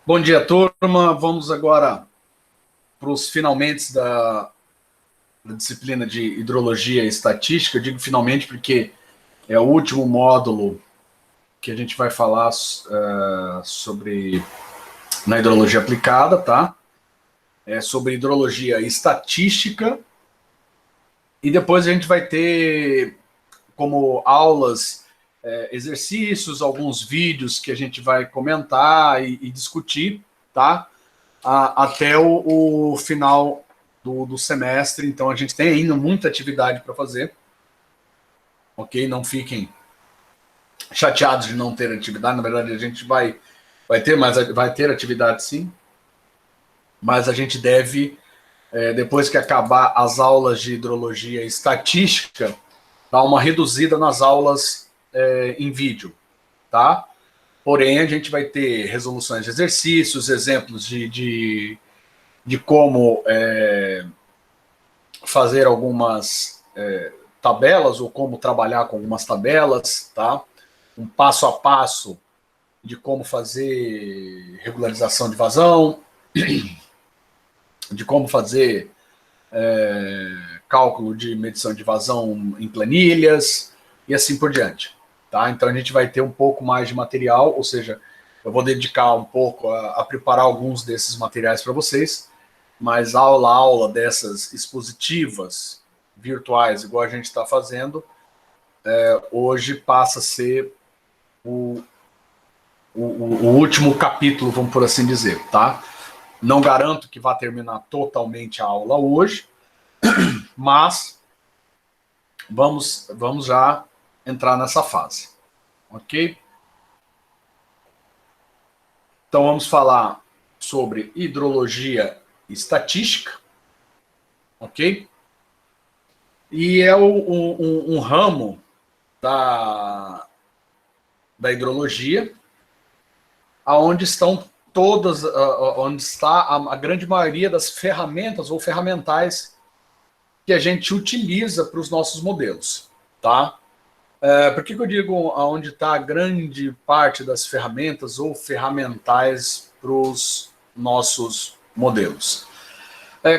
Bom dia, turma. Vamos agora para os finalmente da disciplina de hidrologia e estatística. Eu digo finalmente porque é o último módulo que a gente vai falar sobre na hidrologia aplicada, tá? É sobre hidrologia e estatística. E depois a gente vai ter como aulas, exercícios, alguns vídeos que a gente vai comentar e discutir, tá? Até o final do semestre. Então a gente tem ainda muita atividade para fazer, ok? Não fiquem chateados de não ter atividade. Na verdade a gente vai ter, mas vai ter atividade sim, mas a gente deve, depois que acabar as aulas de hidrologia e estatística, dar uma reduzida nas aulas em vídeo, tá? Porém, a gente vai ter resoluções de exercícios, exemplos de como fazer algumas tabelas, ou como trabalhar com algumas tabelas, tá? Um passo a passo de como fazer regularização de vazão, de como fazer cálculo de medição de vazão em planilhas, e assim por diante. Tá? Então a gente vai ter um pouco mais de material, ou seja, eu vou dedicar um pouco a preparar alguns desses materiais para vocês, mas aula a aula dessas expositivas virtuais, igual a gente está fazendo, hoje passa a ser o último capítulo, vamos por assim dizer, tá? Não garanto que vá terminar totalmente a aula hoje, mas vamos já entrar nessa fase, ok? Então vamos falar sobre hidrologia e estatística, ok? E é um ramo da hidrologia, onde estão todas, onde está a grande maioria das ferramentas ou ferramentais que a gente utiliza para os nossos modelos, tá? Por que eu digo onde está a grande parte das ferramentas ou ferramentais para os nossos modelos?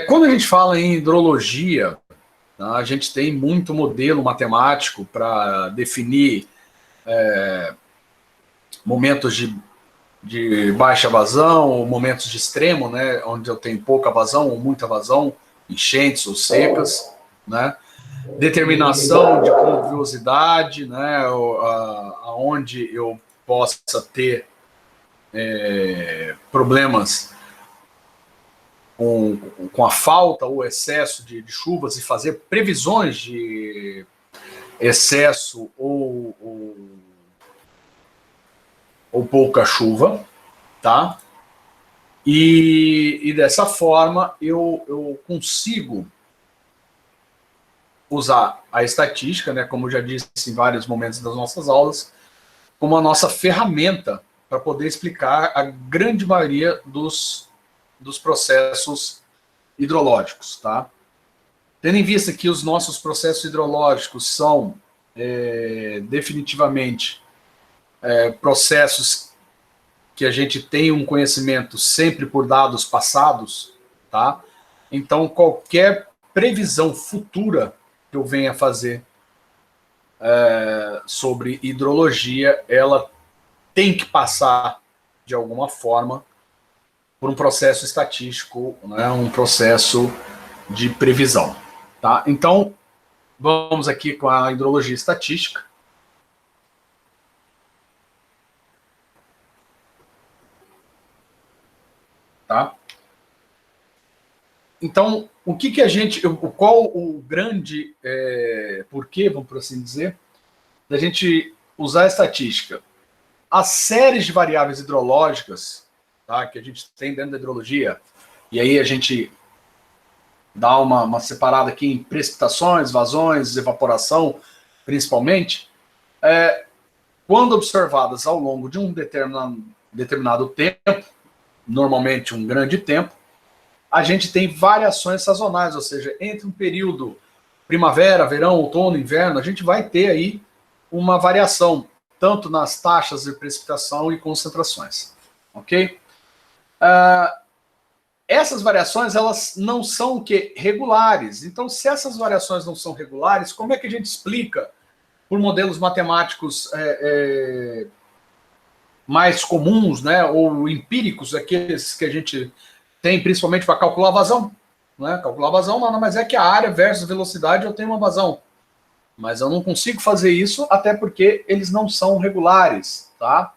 Quando a gente fala em hidrologia, tá, a gente tem muito modelo matemático para definir momentos de baixa vazão, ou momentos de extremo, né, onde eu tenho pouca vazão ou muita vazão, enchentes ou secas, né? Determinação de pluviosidade, né, aonde eu possa ter problemas com a falta ou excesso de chuvas, e fazer previsões de excesso ou pouca chuva, tá? E dessa forma eu consigo usar a estatística, né, como eu já disse em vários momentos das nossas aulas, como a nossa ferramenta para poder explicar a grande maioria dos processos hidrológicos, tá? Tendo em vista que os nossos processos hidrológicos são definitivamente processos que a gente tem um conhecimento sempre por dados passados, tá? Então qualquer previsão futura que eu venha fazer sobre hidrologia, ela tem que passar de alguma forma por um processo estatístico, né, um processo de previsão, tá? Então vamos aqui com a hidrologia estatística. Tá? Então, o que a gente, qual o grande porquê, vamos por assim dizer, da gente usar a estatística? As séries de variáveis hidrológicas, tá, que a gente tem dentro da hidrologia, e aí a gente dá uma separada aqui em precipitações, vazões, evaporação, principalmente, quando observadas ao longo de um determinado tempo, normalmente um grande tempo, a gente tem variações sazonais, ou seja, entre um período primavera, verão, outono, inverno, a gente vai ter aí uma variação tanto nas taxas de precipitação e concentrações. Ok? Essas variações, elas não são o quê? Regulares. Então, se essas variações não são regulares, como é que a gente explica por modelos matemáticos mais comuns, né, ou empíricos, aqueles que a gente tem principalmente para calcular a vazão? Né? Calcular a vazão nada mais é que a área versus velocidade, eu tenho uma vazão. Mas eu não consigo fazer isso, até porque eles não são regulares. Tá?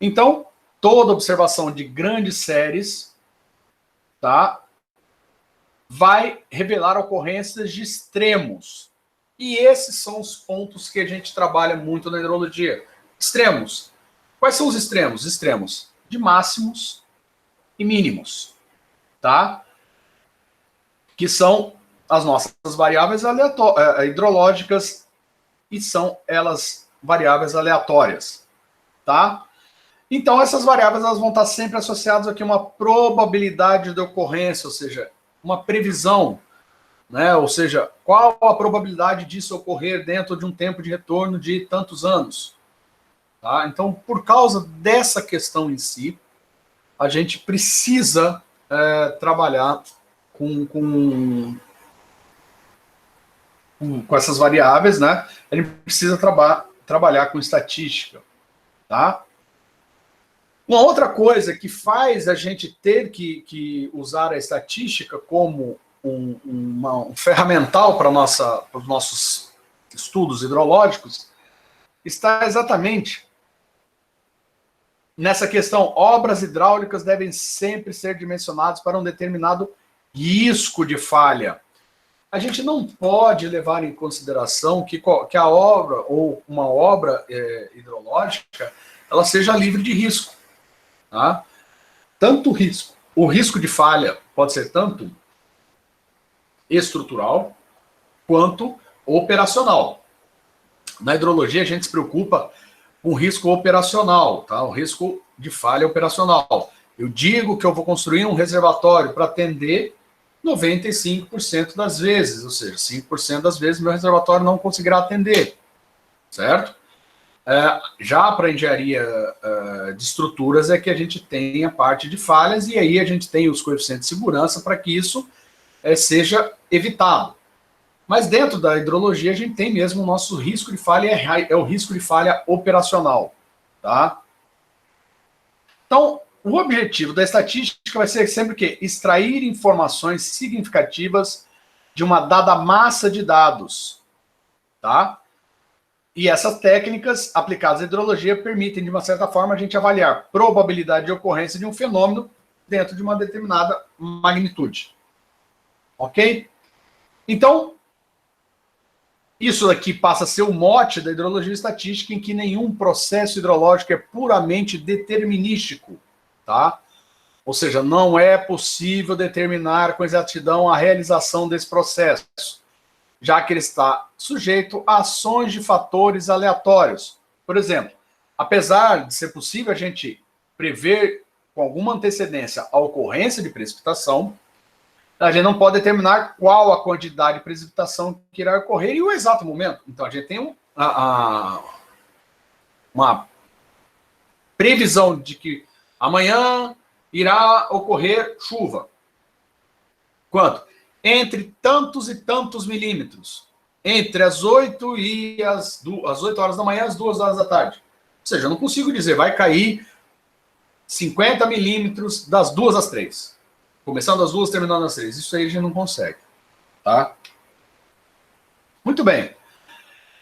Então, toda observação de grandes séries, tá, vai revelar ocorrências de extremos. E esses são os pontos que a gente trabalha muito na hidrologia. Extremos. Quais são os extremos? Extremos de máximos e mínimos, tá? Que são as nossas variáveis hidrológicas e são elas variáveis aleatórias, tá? Então, essas variáveis elas vão estar sempre associadas aqui a uma probabilidade de ocorrência, ou seja, uma previsão, né? Ou seja, qual a probabilidade disso ocorrer dentro de um tempo de retorno de tantos anos. Tá? Então, por causa dessa questão em si, a gente precisa trabalhar com essas variáveis, né? A gente precisa trabalhar com estatística. Tá? Uma outra coisa que faz a gente ter que usar a estatística como um ferramental para os nossos estudos hidrológicos está exatamente nessa questão. Obras hidráulicas devem sempre ser dimensionadas para um determinado risco de falha. A gente não pode levar em consideração que a obra ou uma obra hidrológica ela seja livre de risco. Tá? Tanto o risco de falha pode ser tanto estrutural quanto operacional. Na hidrologia a gente se preocupa com o risco operacional, tá? O risco de falha operacional. Eu digo que eu vou construir um reservatório para atender 95% das vezes, ou seja, 5% das vezes meu reservatório não conseguirá atender, certo? Já para a engenharia de estruturas é que a gente tem a parte de falhas e aí a gente tem os coeficientes de segurança para que isso seja evitado. Mas dentro da hidrologia a gente tem mesmo o nosso risco de falha, é o risco de falha operacional. Tá? Então, o objetivo da estatística vai ser sempre o quê? Extrair informações significativas de uma dada massa de dados. Tá? E essas técnicas aplicadas à hidrologia permitem, de uma certa forma, a gente avaliar probabilidade de ocorrência de um fenômeno dentro de uma determinada magnitude. Ok? Então, isso aqui passa a ser o mote da hidrologia estatística, em que nenhum processo hidrológico é puramente determinístico. Tá? Ou seja, não é possível determinar com exatidão a realização desse processo, já que ele está sujeito a ações de fatores aleatórios. Por exemplo, apesar de ser possível a gente prever com alguma antecedência a ocorrência de precipitação, a gente não pode determinar qual a quantidade de precipitação que irá ocorrer e o exato momento. Então, a gente tem uma previsão de que amanhã irá ocorrer chuva. Quanto? Entre tantos e tantos milímetros. Entre as 8 e as 8 horas da manhã e as 2 horas da tarde. Ou seja, eu não consigo dizer, vai cair 50 milímetros das 2 às 3. Começando às 2, terminando às 3. Isso aí a gente não consegue. Tá? Muito bem.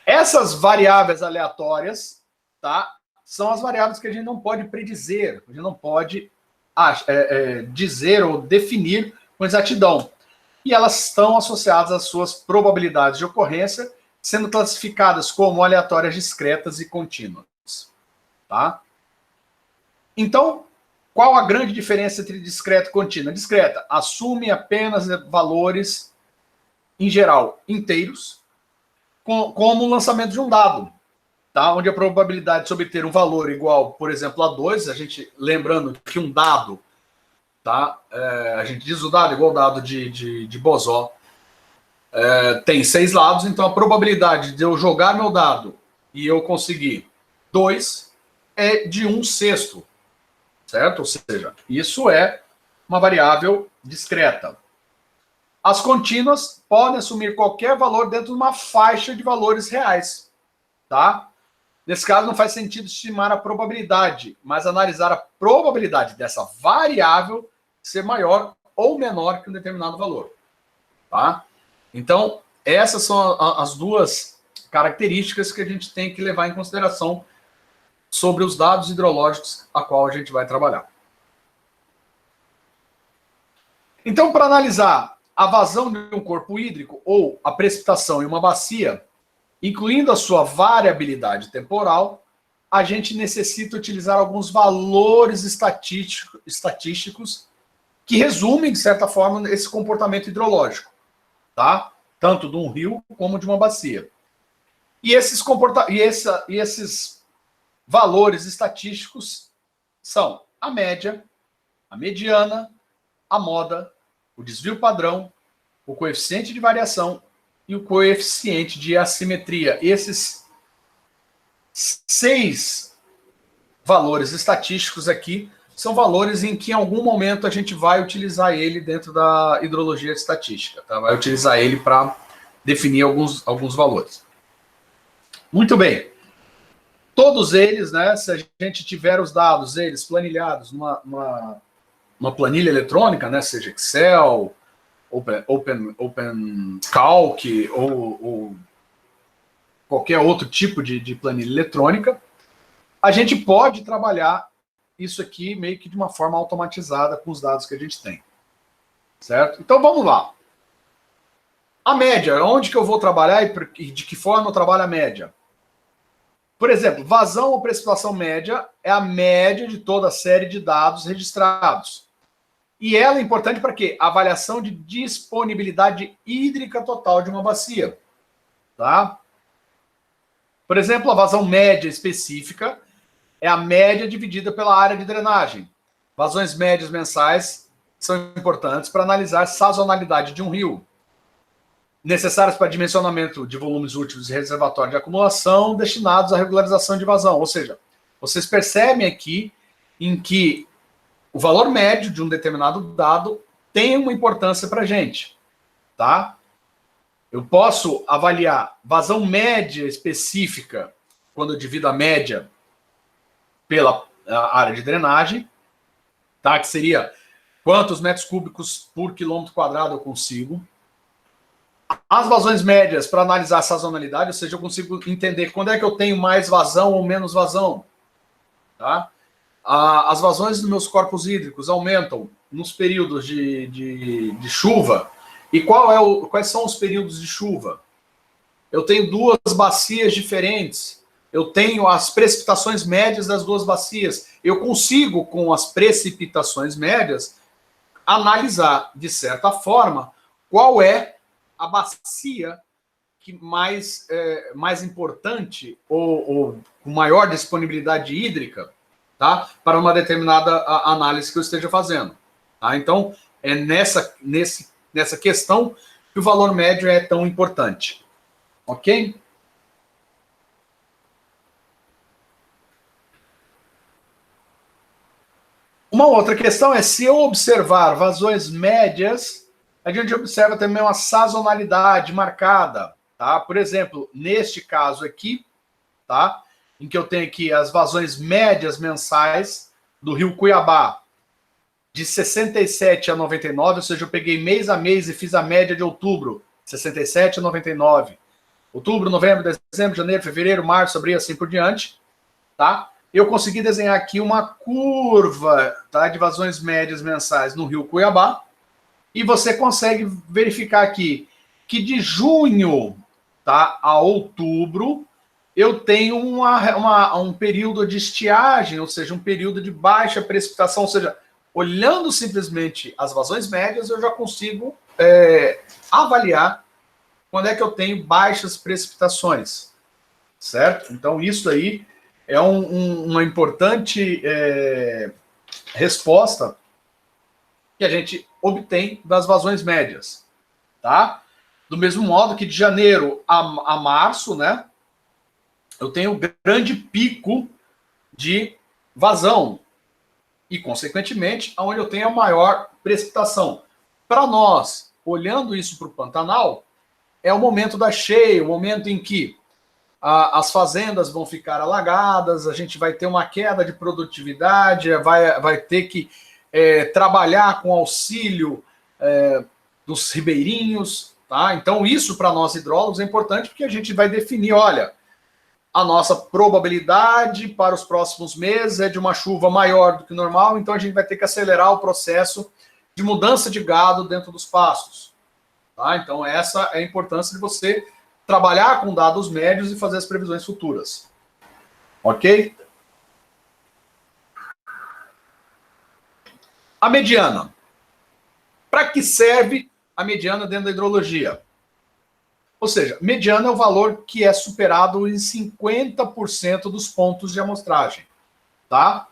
Essas variáveis aleatórias, tá, são as variáveis que a gente não pode predizer. A gente não pode dizer ou definir com exatidão. E elas estão associadas às suas probabilidades de ocorrência, sendo classificadas como aleatórias discretas e contínuas. Tá? Então, qual a grande diferença entre discreta e contínua? Discreta assume apenas valores, em geral, inteiros, como o lançamento de um dado, tá? Onde a probabilidade de obter um valor igual, por exemplo, a 2, a gente lembrando que um dado, tá? A gente diz o dado igual o dado de Bosó, tem 6 lados, então a probabilidade de eu jogar meu dado e eu conseguir 2 é de 1/6, certo? Ou seja, isso é uma variável discreta. As contínuas podem assumir qualquer valor dentro de uma faixa de valores reais, tá? Nesse caso, não faz sentido estimar a probabilidade, mas analisar a probabilidade dessa variável ser maior ou menor que um determinado valor, tá? Então, essas são as duas características que a gente tem que levar em consideração sobre os dados hidrológicos a qual a gente vai trabalhar. Então, para analisar a vazão de um corpo hídrico ou a precipitação em uma bacia, incluindo a sua variabilidade temporal, a gente necessita utilizar alguns valores estatísticos que resumem, de certa forma, esse comportamento hidrológico, tá? Tanto de um rio como de uma bacia. E esses valores estatísticos são a média, a mediana, a moda, o desvio padrão, o coeficiente de variação e o coeficiente de assimetria. Esses 6 valores estatísticos aqui são valores em que em algum momento a gente vai utilizar ele dentro da hidrologia estatística, tá? Vai utilizar ele para definir alguns valores. Muito bem. Todos eles, né, se a gente tiver os dados, eles planilhados numa planilha eletrônica, né, seja Excel, OpenCalc ou qualquer outro tipo de planilha eletrônica, a gente pode trabalhar isso aqui meio que de uma forma automatizada com os dados que a gente tem. Certo? Então vamos lá. A média, onde que eu vou trabalhar e de que forma eu trabalho a média? Por exemplo, vazão ou precipitação média é a média de toda a série de dados registrados. E ela é importante para quê? A avaliação de disponibilidade hídrica total de uma bacia. Tá? Por exemplo, a vazão média específica é a média dividida pela área de drenagem. Vazões médias mensais são importantes para analisar a sazonalidade de um rio, necessárias para dimensionamento de volumes úteis e reservatório de acumulação destinados à regularização de vazão. Ou seja, vocês percebem aqui em que o valor médio de um determinado dado tem uma importância para a gente, tá? Eu posso avaliar vazão média específica quando eu divido a média pela área de drenagem, tá? Que seria quantos metros cúbicos por quilômetro quadrado eu consigo. As vazões médias para analisar a sazonalidade, ou seja, eu consigo entender quando é que eu tenho mais vazão ou menos vazão. Tá? As vazões dos meus corpos hídricos aumentam nos períodos de chuva. E quais são os períodos de chuva? Eu tenho duas bacias diferentes. Eu tenho as precipitações médias das duas bacias. Eu consigo, com as precipitações médias, analisar, de certa forma, qual é a bacia que mais importante ou com maior disponibilidade hídrica, tá, para uma determinada análise que eu esteja fazendo. Tá? Então, é nessa questão que o valor médio é tão importante. Ok? Uma outra questão é, se eu observar vazões médias, a gente observa também uma sazonalidade marcada, tá? Por exemplo, neste caso aqui, tá? Em que eu tenho aqui as vazões médias mensais do Rio Cuiabá, de 67 a 99, ou seja, eu peguei mês a mês e fiz a média de outubro, 67 a 99. Outubro, novembro, dezembro, janeiro, fevereiro, março, abril, assim por diante, tá? Eu consegui desenhar aqui uma curva, tá, de vazões médias mensais no Rio Cuiabá, e você consegue verificar aqui que de junho, tá, a outubro, eu tenho um período de estiagem, ou seja, um período de baixa precipitação, ou seja, olhando simplesmente as vazões médias, eu já consigo avaliar quando é que eu tenho baixas precipitações, certo? Então, isso aí é uma importante resposta que a gente obtém das vazões médias, tá? Do mesmo modo que de janeiro a março, né, eu tenho grande pico de vazão e, consequentemente, onde eu tenho a maior precipitação. Para nós, olhando isso para o Pantanal, é o momento da cheia, o momento em que as fazendas vão ficar alagadas, a gente vai ter uma queda de produtividade, vai ter que trabalhar com auxílio dos ribeirinhos, tá? Então isso para nós hidrólogos é importante porque a gente vai definir, olha, a nossa probabilidade para os próximos meses é de uma chuva maior do que normal, então a gente vai ter que acelerar o processo de mudança de gado dentro dos pastos. Tá? Então essa é a importância de você trabalhar com dados médios e fazer as previsões futuras. Ok? A mediana. Para que serve a mediana dentro da hidrologia? Ou seja, mediana é o valor que é superado em 50% dos pontos de amostragem. Tá?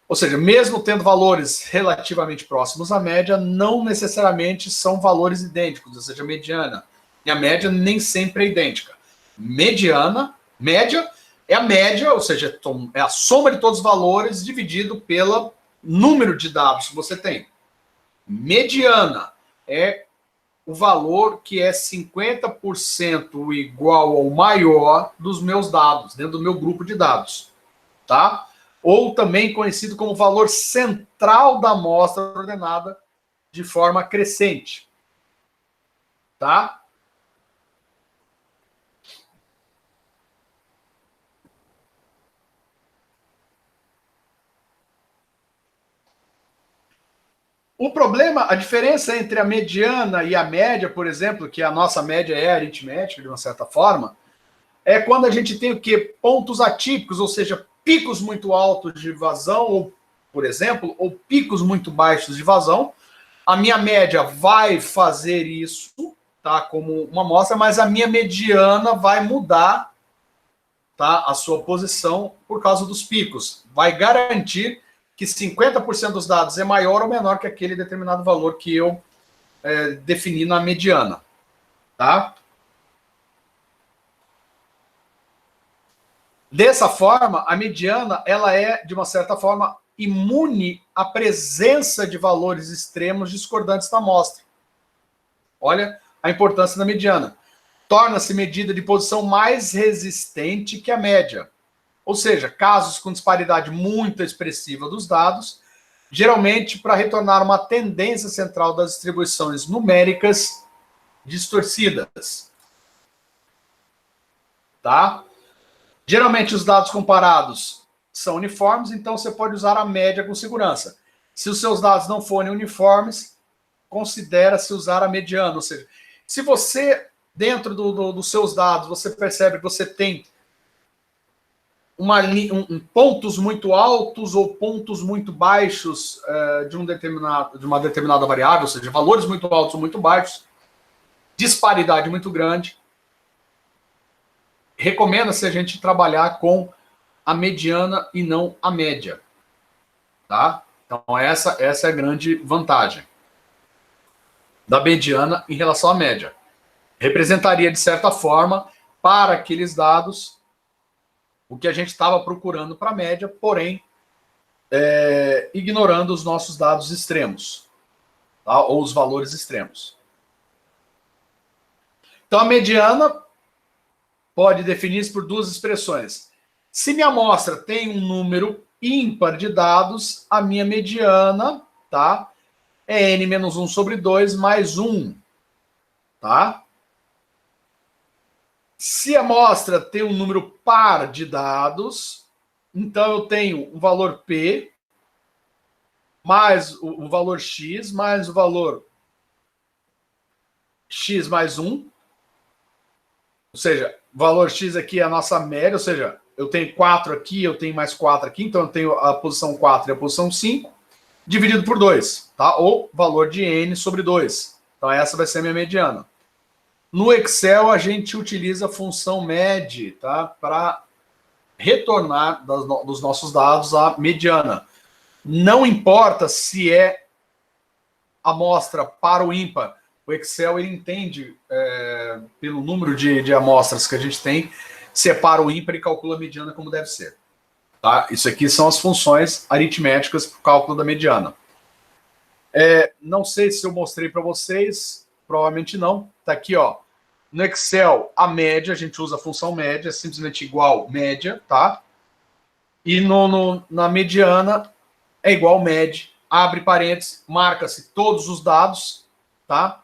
Ou seja, mesmo tendo valores relativamente próximos à média, não necessariamente são valores idênticos, ou seja, mediana. E a média nem sempre é idêntica. Mediana, média, é a média, ou seja, é a soma de todos os valores dividido pelo número de dados que você tem. Mediana é o valor que é 50% igual ou maior dos meus dados, dentro do meu grupo de dados. Tá? Ou também conhecido como valor central da amostra ordenada de forma crescente. Tá? O problema, a diferença entre a mediana e a média, por exemplo, que a nossa média é aritmética, de uma certa forma, é quando a gente tem o quê? Pontos atípicos, ou seja, picos muito altos de vazão, ou, por exemplo, ou picos muito baixos de vazão. A minha média vai fazer isso, tá, como uma amostra, mas a minha mediana vai mudar, tá, a sua posição por causa dos picos. Vai garantir que 50% dos dados é maior ou menor que aquele determinado valor que eu defini na mediana. Tá? Dessa forma, a mediana ela é, de uma certa forma, imune à presença de valores extremos discordantes na amostra. Olha a importância da mediana. Torna-se medida de posição mais resistente que a média. Ou seja, casos com disparidade muito expressiva dos dados, geralmente para retornar uma tendência central das distribuições numéricas distorcidas. Tá? Geralmente os dados comparados são uniformes, então você pode usar a média com segurança. Se os seus dados não forem uniformes, considera-se usar a mediana. Ou seja, se você, dentro dos seus dados, você percebe que você tem pontos muito altos ou pontos muito baixos de uma determinada variável, ou seja, valores muito altos ou muito baixos, disparidade muito grande, recomenda-se a gente trabalhar com a mediana e não a média. Tá? Então essa é a grande vantagem da mediana em relação à média. Representaria, de certa forma, para aqueles dados, o que a gente estava procurando para a média, porém, ignorando os nossos dados extremos, tá? Ou os valores extremos. Então, a mediana pode definir-se por duas expressões. Se minha amostra tem um número ímpar de dados, a minha mediana, tá, é n-1 sobre 2 mais 1. Tá? Se a amostra tem um número par de dados, então eu tenho um valor P mais o valor X mais o valor X mais 1. Ou seja, o valor X aqui é a nossa média, ou seja, eu tenho 4 aqui, eu tenho mais 4 aqui, então eu tenho a posição 4 e a posição 5, dividido por 2, tá? Ou valor de N sobre 2. Então essa vai ser a minha mediana. No Excel, a gente utiliza a função MED, tá? Para retornar dos nossos dados a mediana. Não importa se é amostra par ou ímpar, o Excel ele entende, pelo número de amostras que a gente tem, separa o ímpar e calcula a mediana como deve ser. Tá? Isso aqui são as funções aritméticas para o cálculo da mediana. Não sei se eu mostrei para vocês, provavelmente não. Está aqui, ó. No Excel, a média, a gente usa a função média, simplesmente igual média, tá? E na mediana é igual med, abre parênteses, marca-se todos os dados, tá?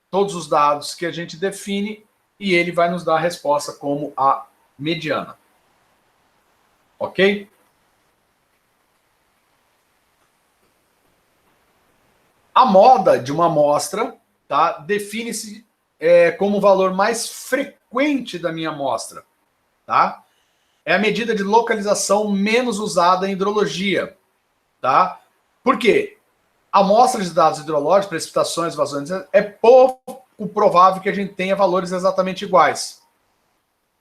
Todos os dados que a gente define e ele vai nos dar a resposta como a mediana. Ok? A moda de uma amostra, tá, define-se como o valor mais frequente da minha amostra. Tá? É a medida de localização menos usada em hidrologia. Tá? Por quê? Amostras de dados hidrológicos, precipitações, vazões, é pouco provável que a gente tenha valores exatamente iguais.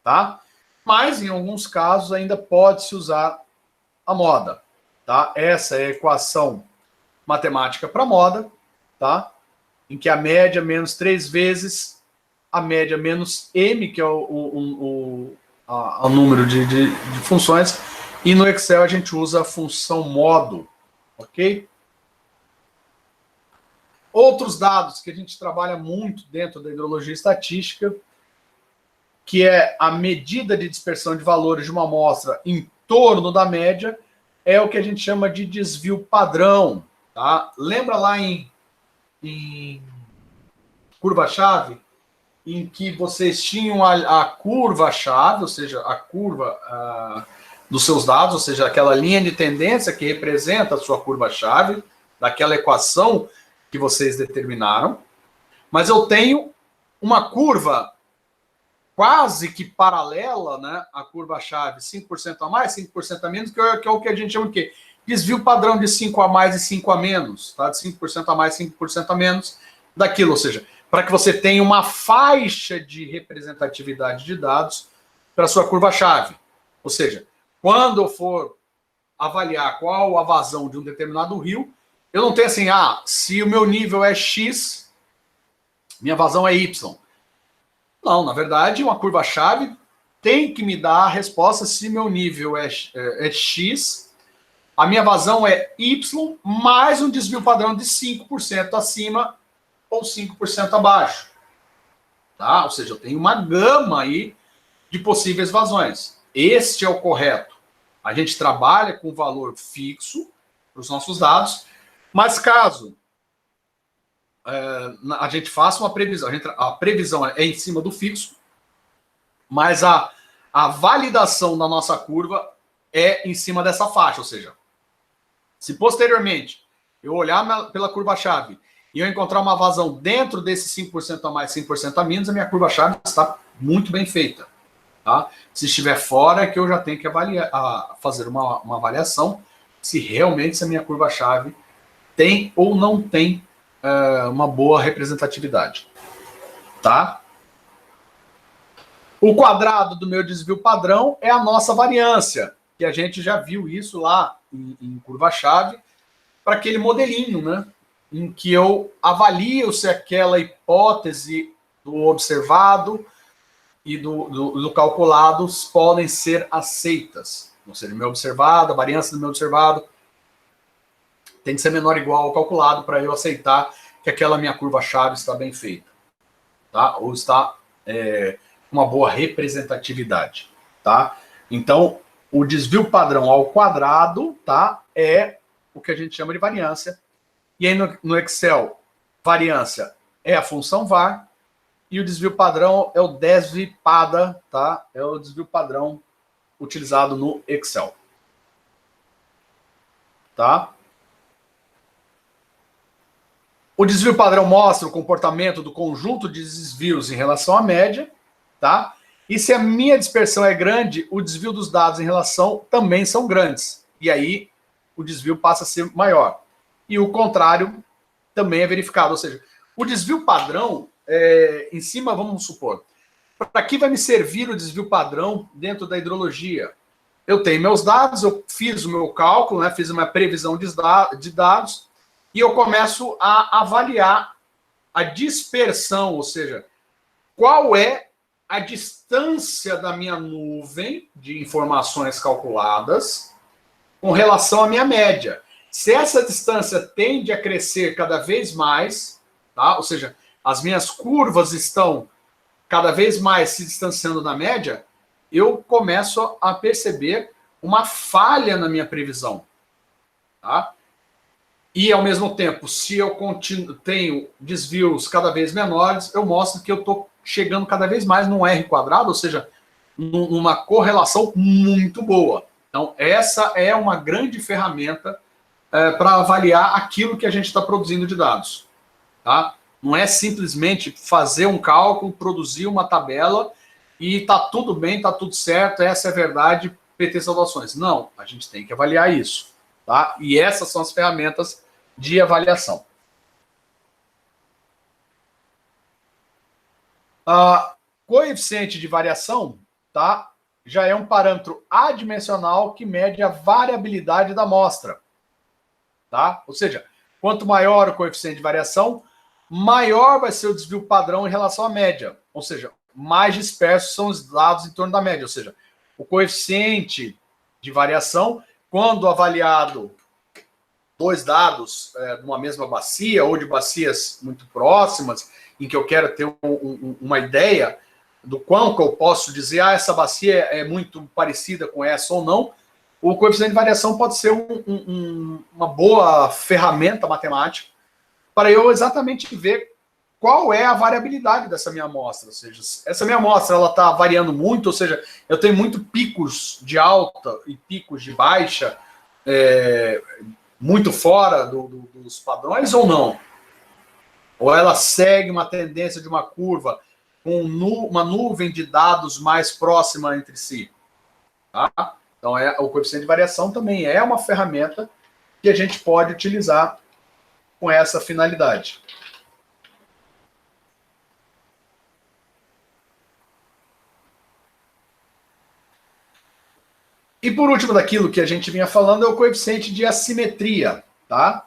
Tá? Mas, em alguns casos, ainda pode-se usar a moda. Tá? Essa é a equação matemática para moda, tá? Em que a média menos 3 vezes a média menos m, que é o número de funções, e no Excel a gente usa a função modo, ok? Outros dados que a gente trabalha muito dentro da hidrologia estatística, que é a medida de dispersão de valores de uma amostra em torno da média, é o que a gente chama de desvio padrão. Tá? Lembra lá em curva-chave, em que vocês tinham a curva-chave, ou seja, a curva dos seus dados, ou seja, aquela linha de tendência que representa a sua curva-chave, daquela equação que vocês determinaram, mas eu tenho uma curva quase que paralela, né, à curva-chave, 5% a mais, 5% a menos, que é o que a gente chama de quê? Desvio padrão de 5 a mais e 5 a menos, tá? De 5% a mais, 5% a menos daquilo, ou seja, para que você tenha uma faixa de representatividade de dados para a sua curva-chave. Ou seja, quando eu for avaliar qual a vazão de um determinado rio, eu não tenho assim, se o meu nível é X, minha vazão é Y. Não, na verdade, uma curva-chave tem que me dar a resposta se meu nível é X, a minha vazão é Y, mais um desvio padrão de 5% acima ou 5% abaixo. Tá? Ou seja, eu tenho uma gama aí de possíveis vazões. Este é o correto. A gente trabalha com valor fixo para os nossos dados, mas caso a gente faça uma previsão, a previsão é em cima do fixo, mas a validação da nossa curva é em cima dessa faixa, ou seja, se posteriormente eu olhar pela curva-chave e eu encontrar uma vazão dentro desse 5% a mais, 5% a menos, a minha curva-chave está muito bem feita. Tá? Se estiver fora, é que eu já tenho que fazer uma avaliação se realmente a minha curva-chave tem ou não tem uma boa representatividade. Tá? O quadrado do meu desvio padrão é a nossa variância, que a gente já viu isso lá em curva-chave, para aquele modelinho, né? Em que eu avalio se aquela hipótese do observado e do calculado podem ser aceitas. Ou seja, o meu observado, a variância do meu observado tem que ser menor ou igual ao calculado para eu aceitar que aquela minha curva-chave está bem feita. Tá? Ou está uma boa representatividade. Tá? Então, o desvio padrão ao quadrado, tá, é o que a gente chama de variância. E aí no Excel, variância é a função var, e o desvio padrão é o desvipada, tá? É o desvio padrão utilizado no Excel. Tá? O desvio padrão mostra o comportamento do conjunto de desvios em relação à média, tá? E se a minha dispersão é grande, o desvio dos dados em relação também são grandes. E aí o desvio passa a ser maior. E o contrário também é verificado. Ou seja, o desvio padrão, em cima, vamos supor, para que vai me servir o desvio padrão dentro da hidrologia? Eu tenho meus dados, eu fiz o meu cálculo, né, fiz uma previsão de dados, e eu começo a avaliar a dispersão, ou seja, qual é a distância da minha nuvem de informações calculadas com relação à minha média. Se essa distância tende a crescer cada vez mais, tá? Ou seja, as minhas curvas estão cada vez mais se distanciando da média, eu começo a perceber uma falha na minha previsão. Tá? E, ao mesmo tempo, se eu tenho desvios cada vez menores, eu mostro que eu estou chegando cada vez mais num R quadrado, ou seja, numa correlação muito boa. Então, essa é uma grande ferramenta para avaliar aquilo que a gente está produzindo de dados. Tá? Não é simplesmente fazer um cálculo, produzir uma tabela e está tudo bem, está tudo certo, essa é a verdade, PT Saudações. Não, a gente tem que avaliar isso. Tá? E essas são as ferramentas de avaliação. Coeficiente de variação, tá? Já é um parâmetro adimensional que mede a variabilidade da amostra. Tá? Ou seja, quanto maior o coeficiente de variação, maior vai ser o desvio padrão em relação à média. Ou seja, mais dispersos são os dados em torno da média. Ou seja, o coeficiente de variação, quando avaliado dois dados de uma mesma bacia ou de bacias muito próximas, em que eu quero ter uma ideia do quanto eu posso dizer, essa bacia é muito parecida com essa ou não, o coeficiente de variação pode ser uma boa ferramenta matemática para eu exatamente ver qual é a variabilidade dessa minha amostra. Ou seja, essa minha amostra está variando muito, ou seja, eu tenho muito picos de alta e picos de baixa, muito fora dos padrões ou não? Ou ela segue uma tendência de uma curva com uma nuvem de dados mais próxima entre si? Tá? Então, o coeficiente de variação também é uma ferramenta que a gente pode utilizar com essa finalidade. E por último, daquilo que a gente vinha falando, é o coeficiente de assimetria. Tá?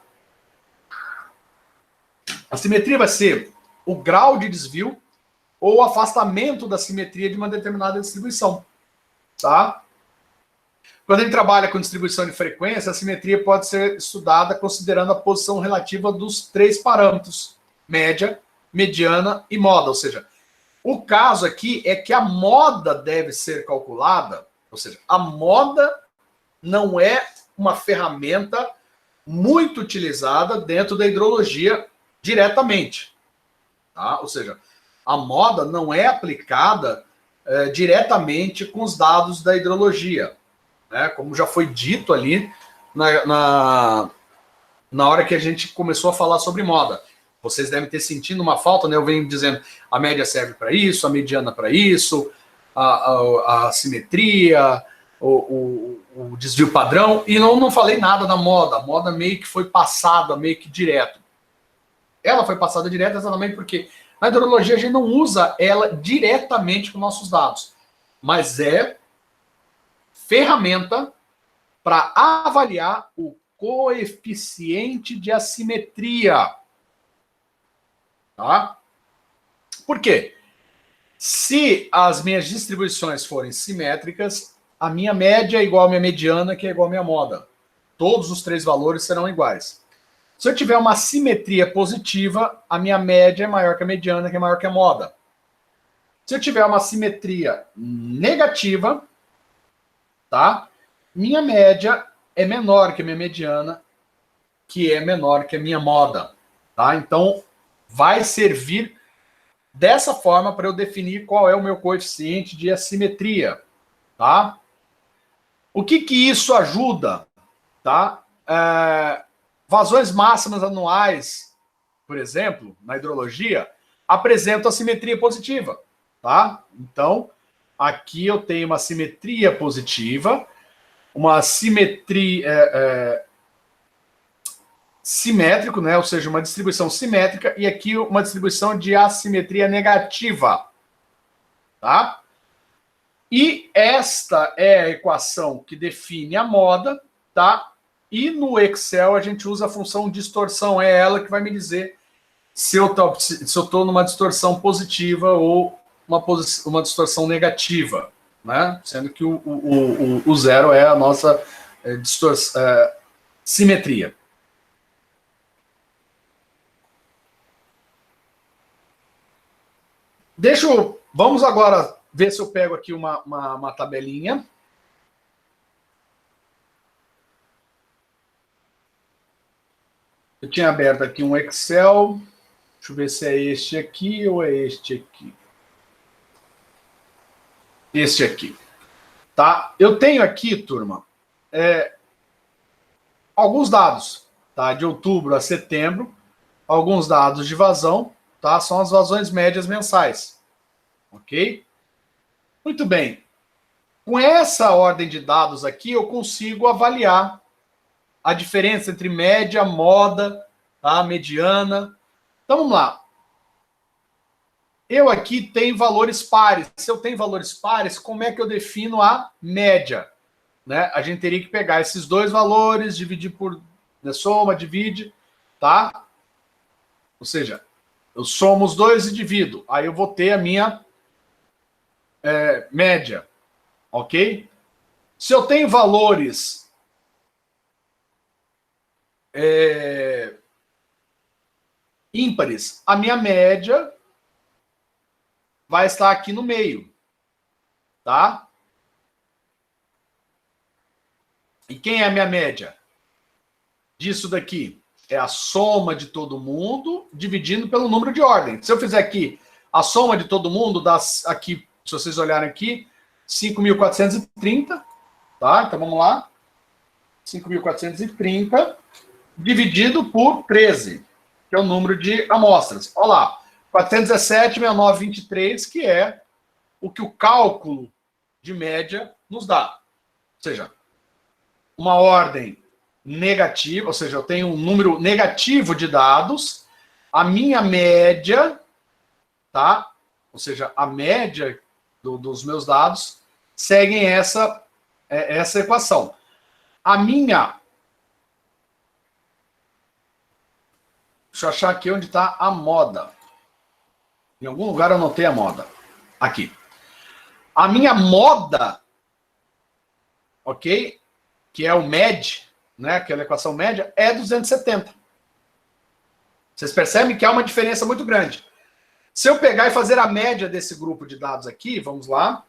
A simetria vai ser o grau de desvio ou o afastamento da simetria de uma determinada distribuição. Tá? Quando a gente trabalha com distribuição de frequência, a simetria pode ser estudada considerando a posição relativa dos três parâmetros: média, mediana e moda. Ou seja, o caso aqui é que a moda deve ser calculada, ou seja, a moda não é uma ferramenta muito utilizada dentro da hidrologia diretamente. Tá? Ou seja, a moda não é aplicada diretamente com os dados da hidrologia. Né? Como já foi dito ali na hora que a gente começou a falar sobre moda. Vocês devem ter sentido uma falta, né? Eu venho dizendo, a média serve para isso, a mediana para isso, a simetria, o desvio padrão, e não falei nada da moda. A moda meio que foi passada, meio que direto. Ela foi passada direto exatamente porque na hidrologia a gente não usa ela diretamente com nossos dados, mas é ferramenta para avaliar o coeficiente de assimetria. Tá? Por quê? Se as minhas distribuições forem simétricas, a minha média é igual à minha mediana, que é igual à minha moda. Todos os três valores serão iguais. Se eu tiver uma simetria positiva, a minha média é maior que a mediana, que é maior que a moda. Se eu tiver uma simetria negativa, tá? Minha média é menor que a minha mediana, que é menor que a minha moda. Tá? Então, vai servir dessa forma para eu definir qual é o meu coeficiente de assimetria. Tá? O que isso ajuda? Tá? Vazões máximas anuais, por exemplo, na hidrologia, apresentam a simetria positiva. Tá? Então, aqui eu tenho uma simetria positiva, uma simetria simétrico, né? Ou seja, uma distribuição simétrica, e aqui uma distribuição de assimetria negativa. Tá? E esta é a equação que define a moda, tá? E no Excel a gente usa a função distorção, é ela que vai me dizer se eu estou numa distorção positiva ou uma distorção negativa, né? Sendo que o zero é a nossa simetria. Vamos agora ver se eu pego aqui uma tabelinha. Eu tinha aberto aqui um Excel. Deixa eu ver se é este aqui ou é este aqui. Este aqui. Tá? Eu tenho aqui, turma, alguns dados, tá? De outubro a setembro, alguns dados de vazão, tá? São as vazões médias mensais. Ok? Muito bem. Com essa ordem de dados aqui, eu consigo avaliar a diferença entre média, moda, tá? Mediana. Então, vamos lá. Eu aqui tenho valores pares. Se eu tenho valores pares, como é que eu defino a média? Né? A gente teria que pegar esses dois valores, dividir por soma, divide, tá? Ou seja, eu somo os dois e divido. Aí eu vou ter a minha média, ok? Se eu tenho valores ímpares, a minha média vai estar aqui no meio, tá? E quem é a minha média? Disso daqui é a soma de todo mundo dividindo pelo número de ordem. Se eu fizer aqui a soma de todo mundo, dá aqui, se vocês olharem aqui, 5.430, tá? Então vamos lá. 5.430 dividido por 13, que é o número de amostras. Olha lá, 417,6923, que é o que o cálculo de média nos dá. Ou seja, uma ordem negativa, ou seja, eu tenho um número negativo de dados, a minha média, tá? Ou seja, a média dos meus dados seguem essa equação. A minha... Deixa eu achar aqui onde está a moda. Em algum lugar eu anotei a moda. Aqui. A minha moda, ok? Que é o MED, né? Aquela equação média, é 270. Vocês percebem que há uma diferença muito grande. Se eu pegar e fazer a média desse grupo de dados aqui, vamos lá.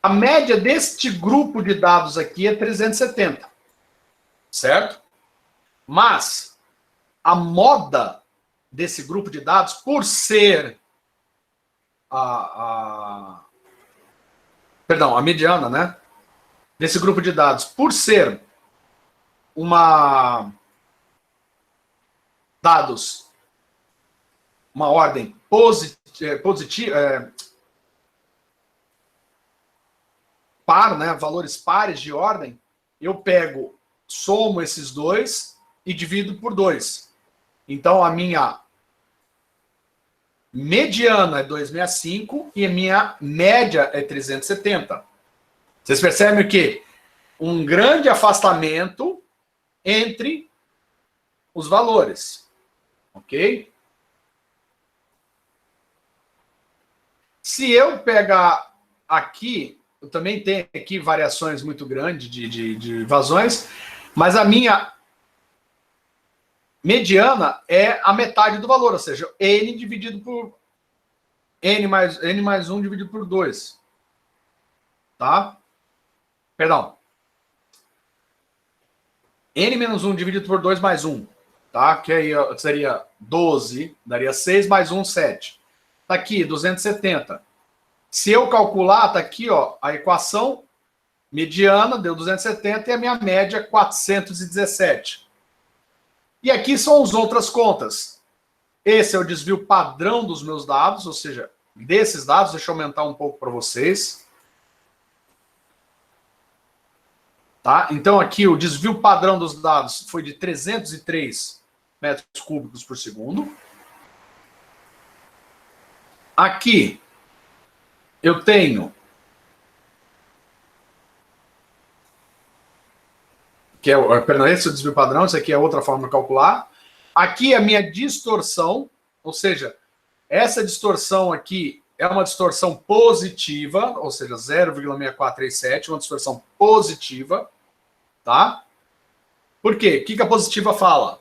A média deste grupo de dados aqui é 370. Certo? Mas a moda desse grupo de dados, por ser perdão, a mediana, né? Desse grupo de dados, por ser dados, uma ordem positiva, par, né? Valores pares de ordem, eu somo esses dois e divido por 2. Então, a minha mediana é 265 e a minha média é 370. Vocês percebem o quê? Um grande afastamento entre os valores. Ok? Se eu pegar aqui, eu também tenho aqui variações muito grandes de vazões, mas a minha mediana é a metade do valor, ou seja, N dividido por N mais 1 dividido por 2. Tá? Perdão. N menos 1 dividido por 2 mais 1. Tá? Que aí seria 12, daria 6 mais 1, 7. Tá aqui, 270. Se eu calcular, tá aqui, ó, a equação mediana deu 270 e a minha média 417. E aqui são as outras contas. Esse é o desvio padrão dos meus dados, ou seja, desses dados, deixa eu aumentar um pouco para vocês. Tá? Então aqui o desvio padrão dos dados foi de 303 metros cúbicos por segundo. Aqui eu tenho que é, perdão, esse é o desvio padrão, isso aqui é outra forma de calcular. Aqui é a minha distorção, ou seja, essa distorção aqui é uma distorção positiva, ou seja, 0,6437, uma distorção positiva, tá? Por quê? O que a positiva fala?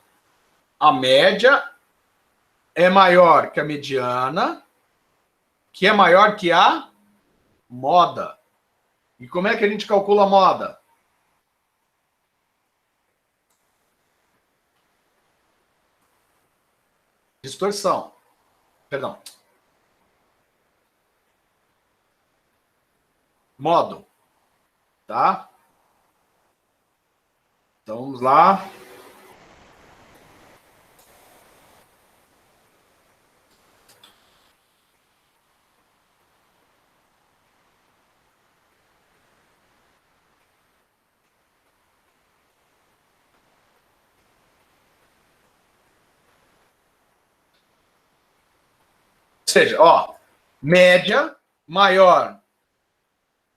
A média é maior que a mediana, que é maior que a moda. E como é que a gente calcula a moda? Distorção. Perdão. Modo. Tá? Então, vamos lá. Ou seja, ó, média maior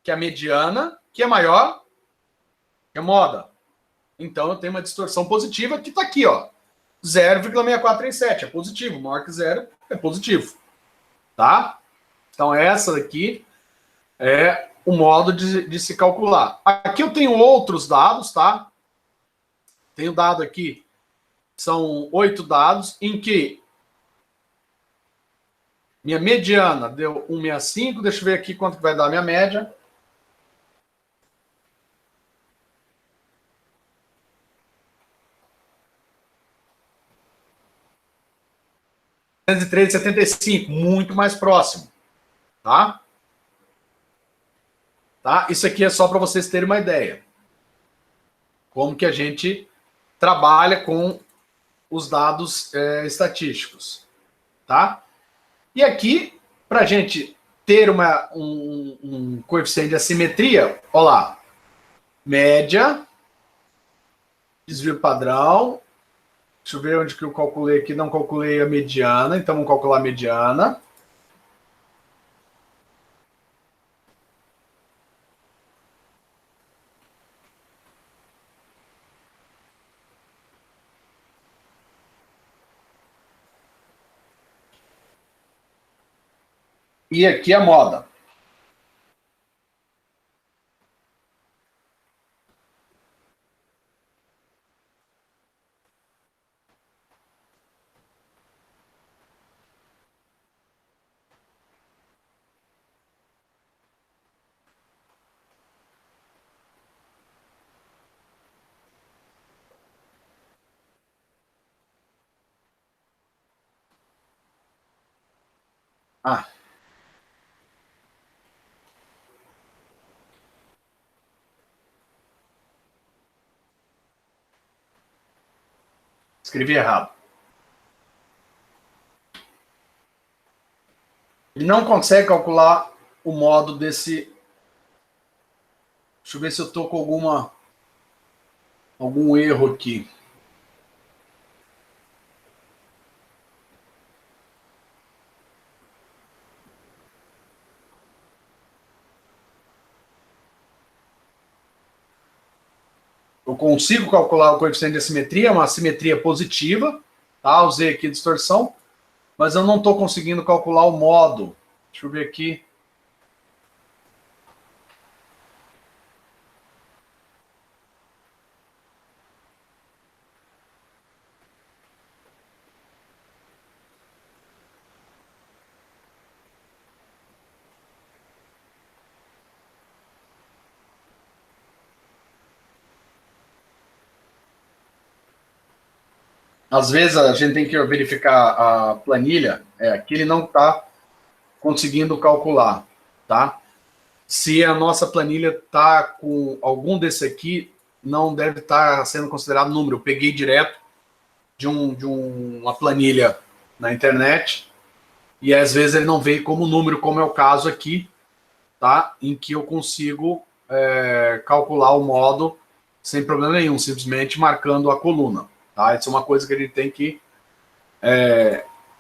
que a mediana, que é maior que a moda. Então, eu tenho uma distorção positiva que está aqui, ó. 0,6437 é positivo. Maior que zero é positivo. Tá? Então, essa daqui é o modo de se calcular. Aqui eu tenho outros dados, tá? Tenho dado aqui, são 8 dados, em que minha mediana deu 165. Deixa eu ver aqui quanto que vai dar a minha média. R$ 103,75, muito mais próximo. Tá? Tá? Isso aqui é só para vocês terem uma ideia. Como que a gente trabalha com os dados estatísticos. Tá? E aqui, para a gente ter um coeficiente de assimetria, olha lá, média, desvio padrão, deixa eu ver onde que eu calculei aqui, não calculei a mediana, então vamos calcular a mediana. E aqui a moda. Ah. Escrevi errado. Ele não consegue calcular o modo desse. Deixa eu ver se eu estou com algum erro aqui. Eu consigo calcular o coeficiente de assimetria, uma assimetria positiva, tá? Usei aqui a distorção, mas eu não estou conseguindo calcular o modo. Deixa eu ver aqui. Às vezes a gente tem que verificar a planilha, aqui ele não está conseguindo calcular, tá? Se a nossa planilha está com algum desse aqui, não deve estar sendo considerado número. Eu peguei direto de uma planilha na internet e às vezes ele não veio como número, como é o caso aqui, tá? Em que eu consigo calcular o modo sem problema nenhum, simplesmente marcando a coluna. Tá? Isso é uma coisa que a gente tem que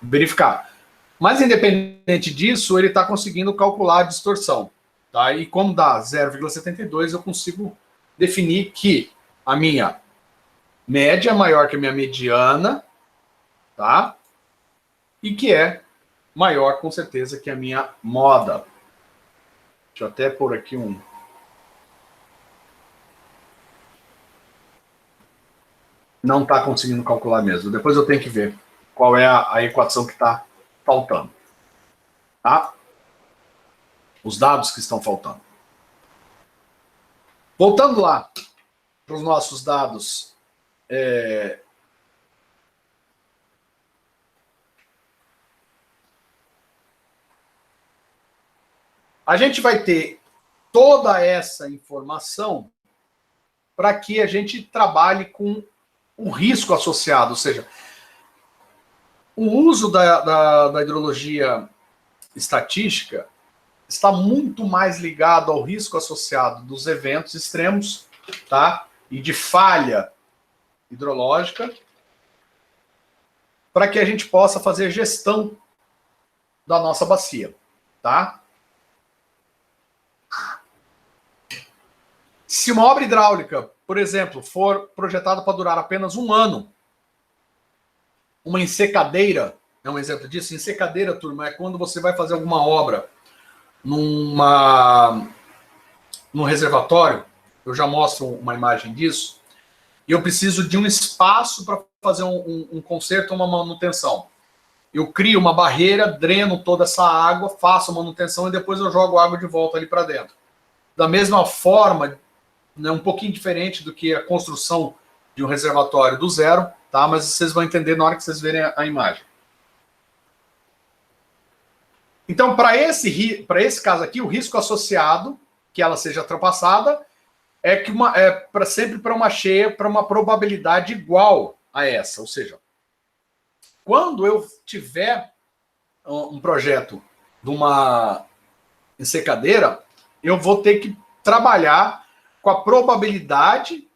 verificar. Mas, independente disso, ele está conseguindo calcular a distorção. Tá? E como dá 0,72, eu consigo definir que a minha média é maior que a minha mediana, tá? E que é maior, com certeza, que a minha moda. Deixa eu até pôr aqui um... Não está conseguindo calcular mesmo. Depois eu tenho que ver qual é a equação que está faltando. Tá? Os dados que estão faltando. Voltando lá para os nossos dados... A gente vai ter toda essa informação para que a gente trabalhe com o risco associado, ou seja, o uso da hidrologia estatística está muito mais ligado ao risco associado dos eventos extremos, tá? E de falha hidrológica, para que a gente possa fazer gestão da nossa bacia, tá? Se uma obra hidráulica, por exemplo, for projetada para durar apenas um ano, uma ensecadeira é um exemplo disso. Ensecadeira, turma, é quando você vai fazer alguma obra num reservatório. Eu já mostro uma imagem disso. E eu preciso de um espaço para fazer um conserto ou uma manutenção. Eu crio uma barreira, dreno toda essa água, faço a manutenção e depois eu jogo a água de volta ali para dentro. Da mesma forma, né, um pouquinho diferente do que a construção de um reservatório do zero, tá? Mas vocês vão entender na hora que vocês verem a imagem. Então, para esse caso aqui, o risco associado, que ela seja ultrapassada, é sempre para uma cheia, para uma probabilidade igual a essa. Ou seja, quando eu tiver um projeto de uma ensecadeira, eu vou ter que trabalhar com a probabilidade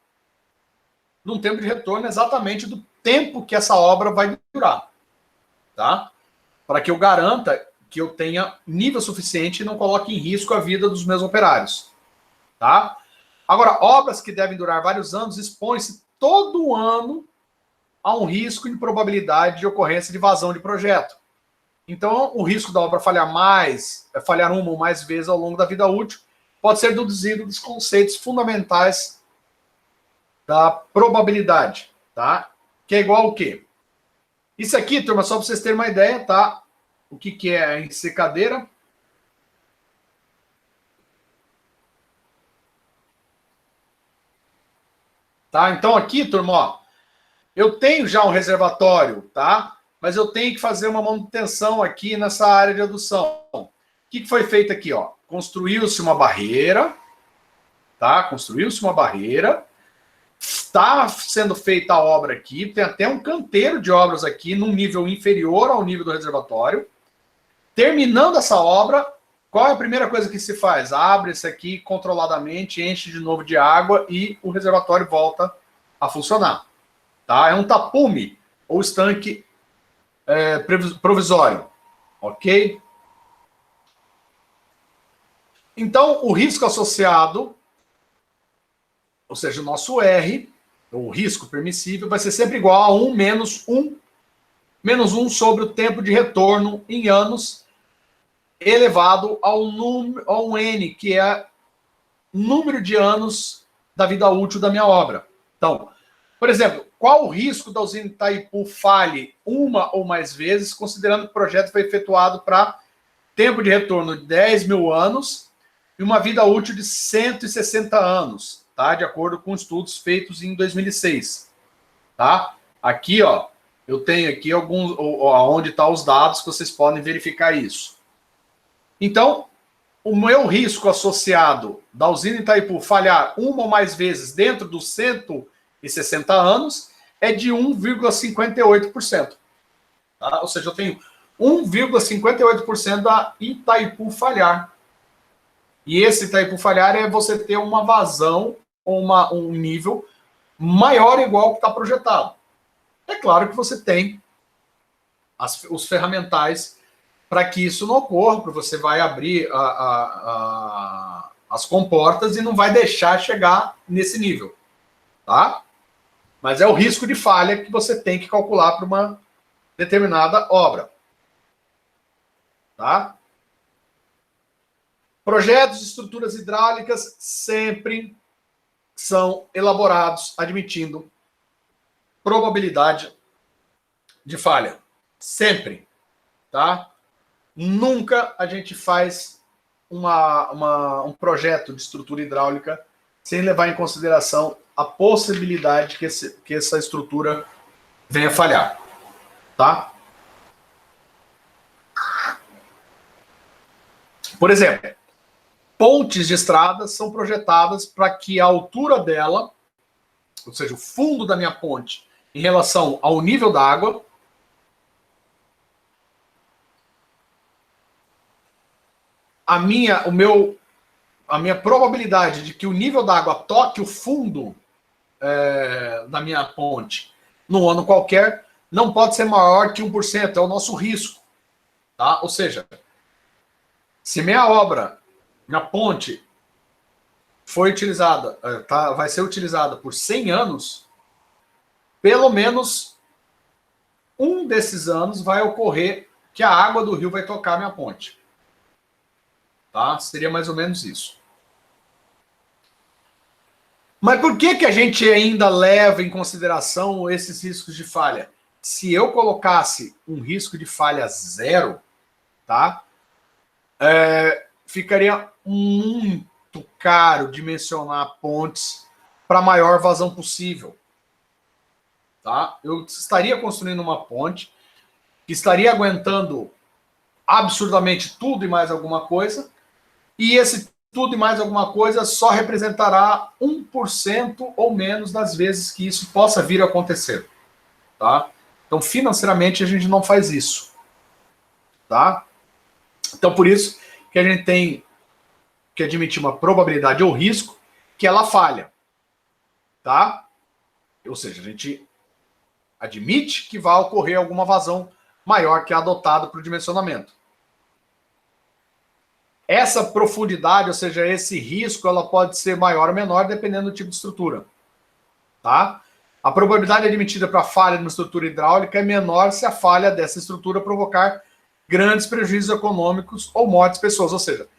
num tempo de retorno exatamente do tempo que essa obra vai durar, tá? Para que eu garanta que eu tenha nível suficiente e não coloque em risco a vida dos meus operários, tá? Agora, obras que devem durar vários anos expõem-se todo ano a um risco de probabilidade de ocorrência de vazão de projeto. Então, o risco da obra falhar uma ou mais vezes ao longo da vida útil, pode ser deduzido dos conceitos fundamentais da probabilidade, tá? Que é igual ao quê? Isso aqui, turma, só para vocês terem uma ideia, tá? O que é a ensecadeira? Tá? Então aqui, turma, ó, eu tenho já um reservatório, tá? Mas eu tenho que fazer uma manutenção aqui nessa área de adução. O que foi feito aqui, ó? Construiu-se uma barreira, tá? Construiu-se uma barreira. Está sendo feita a obra aqui, tem até um canteiro de obras aqui num nível inferior ao nível do reservatório. Terminando essa obra, qual é a primeira coisa que se faz? Abre isso aqui controladamente, enche de novo de água e o reservatório volta a funcionar. Tá? É um tapume ou estanque provisório. Ok? Então, o risco associado, ou seja, o nosso R, o risco permissível, vai ser sempre igual a 1 menos 1 sobre o tempo de retorno em anos, elevado ao um N, que é o número de anos da vida útil da minha obra. Então, por exemplo, qual o risco da usina Itaipu falhe uma ou mais vezes, considerando que o projeto foi efetuado para tempo de retorno de 10 mil anos e uma vida útil de 160 anos, tá? De acordo com estudos feitos em 2006, tá? Aqui, ó, eu tenho aqui alguns, onde estão os dados que vocês podem verificar isso. Então, o meu risco associado da usina Itaipu falhar uma ou mais vezes dentro dos 160 anos é de 1,58%. Tá? Ou seja, eu tenho 1,58% da Itaipu falhar. E esse Itaipu falhar é você ter uma vazão ou um nível maior ou igual ao que está projetado. É claro que você tem os ferramentais para que isso não ocorra, porque você vai abrir as comportas e não vai deixar chegar nesse nível. tá? Mas é o risco de falha que você tem que calcular para uma determinada obra, tá? Projetos de estruturas hidráulicas sempre são elaborados admitindo probabilidade de falha. Sempre, tá? Nunca a gente faz um projeto de estrutura hidráulica sem levar em consideração a possibilidade que essa estrutura venha falhar, tá? Por exemplo, pontes de estradas são projetadas para que a altura dela, ou seja, o fundo da minha ponte em relação ao nível da água, a minha probabilidade de que o nível da água toque o fundo da minha ponte num ano qualquer não pode ser maior que 1%, é o nosso risco, tá? Ou seja, se minha obra, minha ponte foi utilizada, vai ser utilizada por 100 anos, pelo menos um desses anos vai ocorrer que a água do rio vai tocar a minha ponte. Tá? Seria mais ou menos isso. Mas por que a gente ainda leva em consideração esses riscos de falha? Se eu colocasse um risco de falha 0, tá? Ficaria muito caro dimensionar pontes para a maior vazão possível. Tá? Eu estaria construindo uma ponte que estaria aguentando absurdamente tudo e mais alguma coisa, e esse tudo e mais alguma coisa só representará 1% ou menos das vezes que isso possa vir a acontecer. Tá? Então, financeiramente, a gente não faz isso. Tá? Então, por isso que a gente tem que admitir uma probabilidade ou risco que ela falha. Tá? Ou seja, a gente admite que vai ocorrer alguma vazão maior que a adotada para o dimensionamento. Essa profundidade, ou seja, esse risco, ela pode ser maior ou menor dependendo do tipo de estrutura. Tá? A probabilidade admitida para falha numa estrutura hidráulica é menor se a falha dessa estrutura provocar grandes prejuízos econômicos ou mortes de pessoas. Ou seja,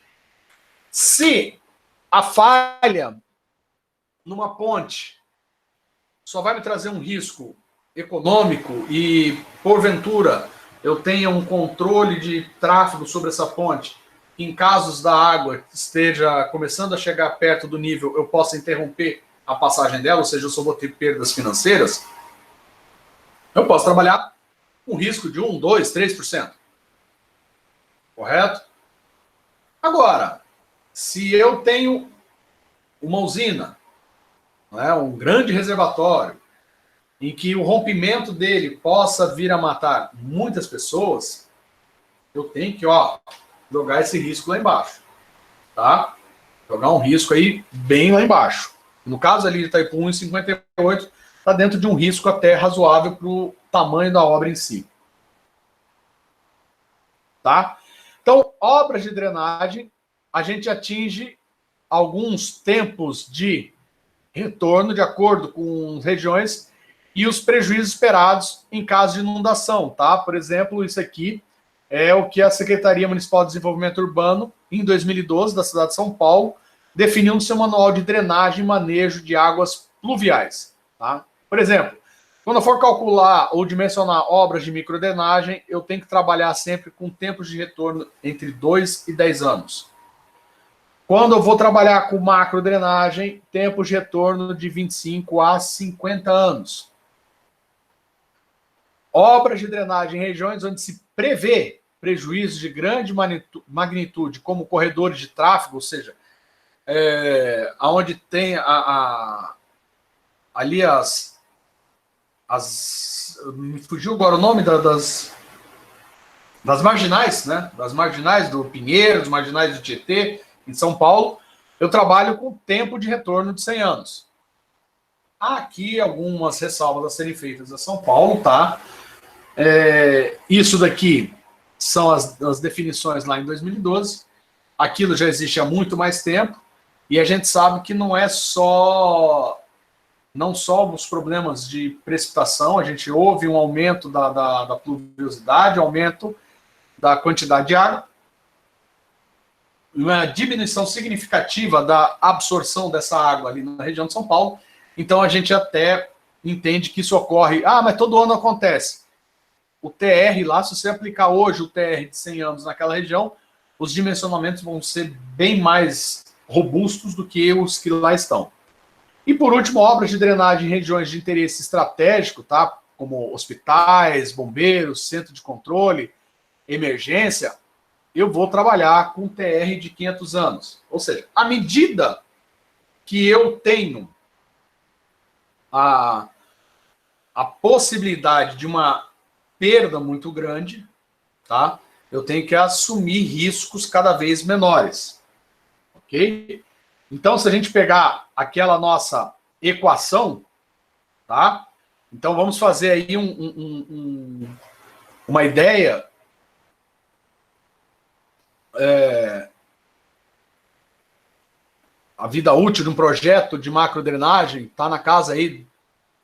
se a falha numa ponte só vai me trazer um risco econômico e, porventura, eu tenha um controle de tráfego sobre essa ponte, em casos da água esteja começando a chegar perto do nível, eu possa interromper a passagem dela, ou seja, eu só vou ter perdas financeiras, eu posso trabalhar com risco de 1, 2, 3%. Correto? Agora, se eu tenho uma usina, né, um grande reservatório, em que o rompimento dele possa vir a matar muitas pessoas, eu tenho que, jogar esse risco lá embaixo, tá? Jogar um risco aí bem lá embaixo. No caso ali de Itaipu 1,58, está dentro de um risco até razoável para o tamanho da obra em si. Tá? Então, obras de drenagem, a gente atinge alguns tempos de retorno de acordo com regiões e os prejuízos esperados em caso de inundação, tá? Por exemplo, isso aqui é o que a Secretaria Municipal de Desenvolvimento Urbano, em 2012, da cidade de São Paulo, definiu no seu manual de drenagem e manejo de águas pluviais. Tá? Por exemplo, quando eu for calcular ou dimensionar obras de microdrenagem, eu tenho que trabalhar sempre com tempos de retorno entre 2 e 10 anos. Quando eu vou trabalhar com macrodrenagem, tempos de retorno de 25 a 50 anos. Obras de drenagem em regiões onde se prevê prejuízos de grande magnitude, como corredores de tráfego, ou seja, onde tem ali me fugiu agora o nome das marginais, né? Das marginais do Pinheiro, das marginais do Tietê, em São Paulo, eu trabalho com tempo de retorno de 100 anos. Há aqui algumas ressalvas a serem feitas a São Paulo, tá? Isso daqui são as definições lá em 2012. Aquilo já existe há muito mais tempo. E a gente sabe que não é só não só os problemas de precipitação, a gente houve um aumento da pluviosidade, aumento da quantidade de água, uma diminuição significativa da absorção dessa água ali na região de São Paulo. Então a gente até entende que isso ocorre. Ah, mas todo ano acontece. O TR lá, se você aplicar hoje o TR de 100 anos naquela região, os dimensionamentos vão ser bem mais robustos do que os que lá estão. E por último, obras de drenagem em regiões de interesse estratégico, tá? Como hospitais, bombeiros, centro de controle, emergência, eu vou trabalhar com TR de 500 anos. Ou seja, à medida que eu tenho a possibilidade de uma perda muito grande, tá? Eu tenho que assumir riscos cada vez menores, ok? Então, se a gente pegar aquela nossa equação, tá? Então, vamos fazer aí uma ideia. A vida útil de um projeto de macrodrenagem está na casa aí,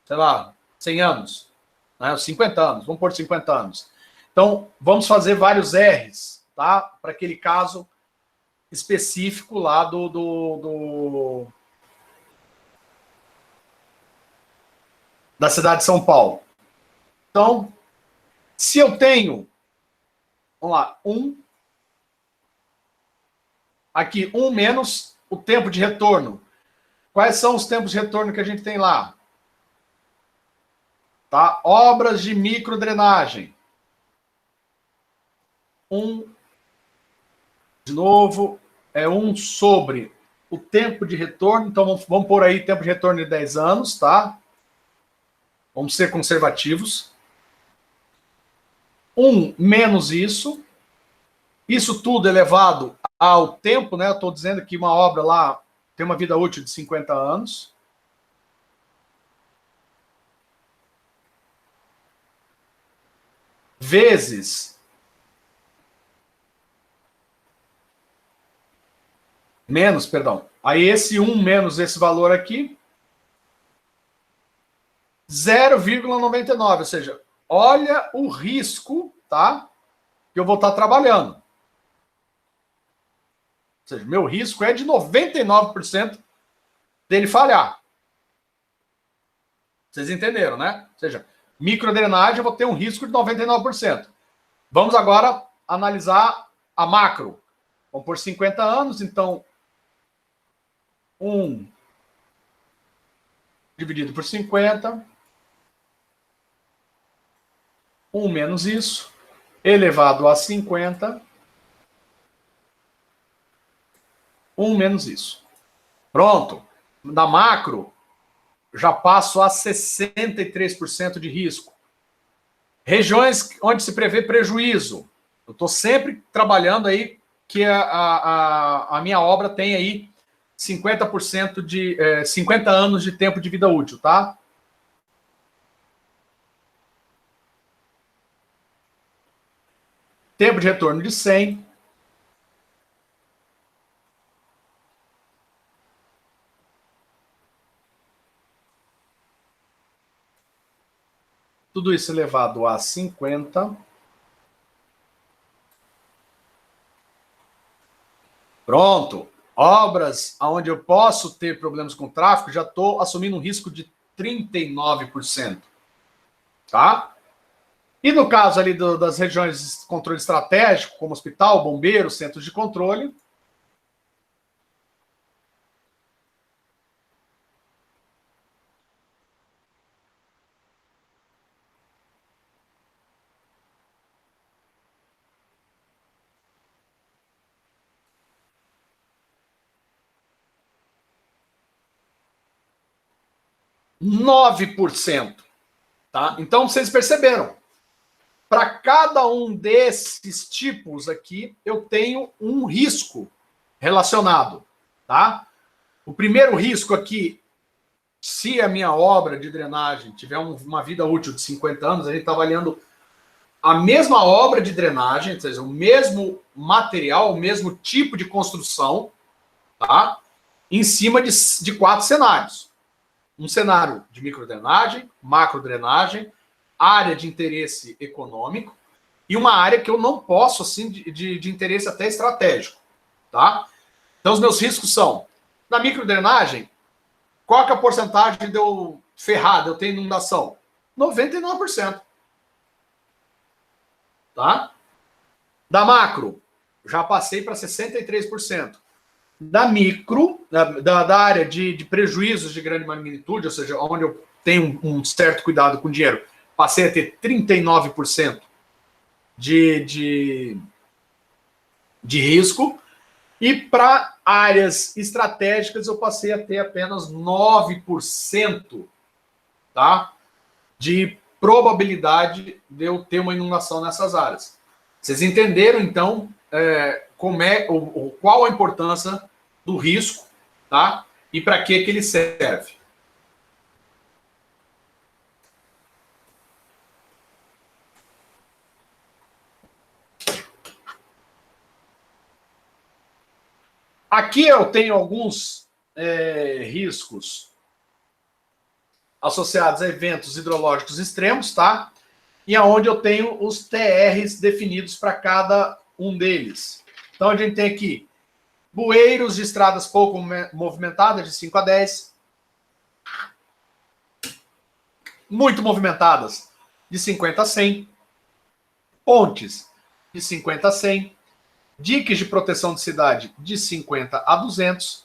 sei lá, 100 anos, né? 50 anos, vamos pôr 50 anos. Então, vamos fazer vários R's, tá? Para aquele caso específico lá da cidade de São Paulo. Então, se eu tenho, vamos lá, aqui, 1 menos o tempo de retorno. Quais são os tempos de retorno que a gente tem lá? Tá? Obras de microdrenagem. 1, de novo, é 1 sobre o tempo de retorno. Então, vamos pôr aí tempo de retorno de 10 anos, tá? Vamos ser conservativos. 1 menos isso. Isso tudo elevado ao tempo, né? Eu estou dizendo que uma obra lá tem uma vida útil de 50 anos. Vezes menos, perdão. Aí esse 1 menos esse valor aqui, 0,99, ou seja, olha o risco, tá? Que eu vou estar trabalhando. Ou seja, meu risco é de 99% dele falhar. Vocês entenderam, né? Ou seja, microdrenagem eu vou ter um risco de 99%. Vamos agora analisar a macro. Vamos por 50 anos, então 1 dividido por 50, 1 menos isso, elevado a 50, 1 menos isso. Pronto. Na macro, já passo a 63% de risco. Regiões onde se prevê prejuízo. Eu estou sempre trabalhando aí que a minha obra tem aí 50% de 50 anos de tempo de vida útil, tá? Tempo de retorno de 100. Tudo isso elevado a 50. Pronto. Obras onde eu posso ter problemas com tráfego, já estou assumindo um risco de 39%. Tá? E no caso ali das regiões de controle estratégico, como hospital, bombeiro, centros de controle, %9. Tá? Então, vocês perceberam. Para cada um desses tipos aqui, eu tenho um risco relacionado. Tá? O primeiro risco aqui, se a minha obra de drenagem tiver uma vida útil de 50 anos, a gente está avaliando a mesma obra de drenagem, ou seja, o mesmo material, o mesmo tipo de construção, tá? Em cima de 4 cenários. um cenário de microdrenagem, macrodrenagem, área de interesse econômico e uma área que eu não posso, assim, de interesse até estratégico, tá? Então, os meus riscos são, na microdrenagem, qual que é a porcentagem de eu ferrar, de eu ter inundação? 99%. Tá? Da macro, já passei para 63%. Da micro, da área de prejuízos de grande magnitude, ou seja, onde eu tenho um certo cuidado com o dinheiro, passei a ter 39% de risco. E para áreas estratégicas, eu passei a ter apenas 9%, tá? De probabilidade de eu ter uma inundação nessas áreas. Vocês entenderam, então, qual a importância do risco, tá? E para que ele serve. Aqui eu tenho alguns riscos associados a eventos hidrológicos extremos, tá? E aonde eu tenho os TRs definidos para cada um deles. Então a gente tem aqui bueiros de estradas pouco movimentadas, de 5 a 10. Muito movimentadas, de 50 a 100. Pontes, de 50 a 100. Diques de proteção de cidade, de 50 a 200.